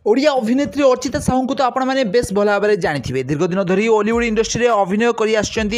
ओडिया अभिनेत्री अर्चिता साहू को तो आपण मैंने बेस भल भाव में जानी दीर्घ दिन धरी बॉलीवुड इंडस्ट्री अभिनय कर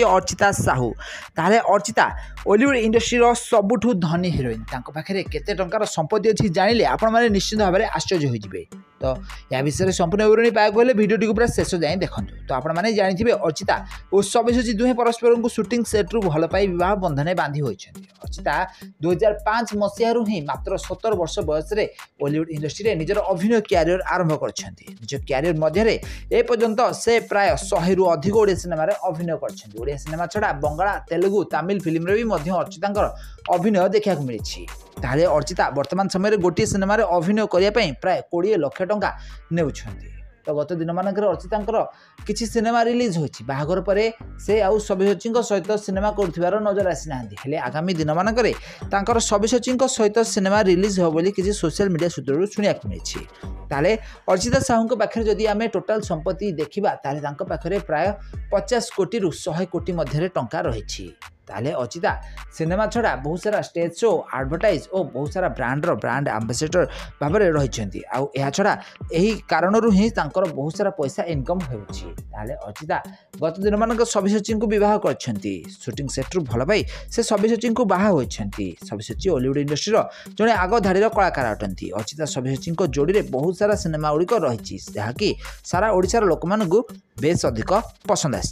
अर्चिता साहू ताहले अर्चिता बॉलीवुड इंडस्ट्री सबुठ धनी हिरोइन पाखे केते टंकार संपत्ति अच्छी जानिले आपण मैंने निश्चित भाव में आश्चर्य होइजिबे। तो या विषय संपूर्ण विवरणी पाइक गले भिडियोटी पूरा शेष जाए देखूँ। तो आपण मैंने जानी अर्चिता और सब्यसाची दुहे परस्पर को शूटिंग सेट्रु भल पाई विवाह बंधन बांधि होइछन्ति। अर्चिता 2005 मसीह ही मात्र 17 वर्ष बयस बॉलीवुड इंडस्ट्री में निजर अभिनय क्यारियर आरंभ करछन्ति। निज क्यारियर मध्य ए पर्यंत से प्राय 100 रु अधिक ओडिया सिनेमा अभिनय करछन्ति। ओडिया सिनेमा छड़ा बंगाला तेलुगु तमिल फिल्म रे भी मध्य अर्चितांकर अभिनय देखा मिली। ताहले अर्चिता वर्तमान समय गोटे सिनेमा अभिनय करने प्राय 20 लाख टंका नेउछन्ति। तो गत दिन मानकर अर्चितांकर किछि सिनेमा रिलीज होछि। बाहागर परे से आउ सब्यसाची सहित सिनेमा करुथिबार नजर आसी नांदी। हेले आगामी दिन मानकर तांकर सब्यसाची सहित सिनेमा रिलीज हो बोली किछि सोशल मीडिया सूत्ररु सुनिया मिली। ताले अर्चिता साहू पाखे जदि आमे टोटाल संपत्ति देखिबा ताले तांको पाखरे प्राय 50 कोटी रु 100 कोटी मध्य टंका रहिछि। ताले अर्चिता सिनेमा छड़ा बहुत सारा स्टेज शो एडवर्टाइज और बहुत सारा ब्रांड एम्बेसडर भाव में रही। आउ यह छड़ा यही कारणरू ही तांकर बहुत सारा पैसा इनकम होउछि। ताले अर्चिता गत दिन मानक सब्यसाची को विवाह करछन्ति। शूटिंग सेट्रु भल पाई से सब्यसाची को बाहा होइछन्ति। सब्यसाची बॉलीवुड इंडस्ट्री जड़े आग धाड़ीर कलाकार अटंती। अर्चिता सब्यसाची जोड़ी में बहुत सारा सिनेमा गुड़िक रही जहाँकि सारा ओडिशार लोक मानकु बेस अधिक पसंद आसी।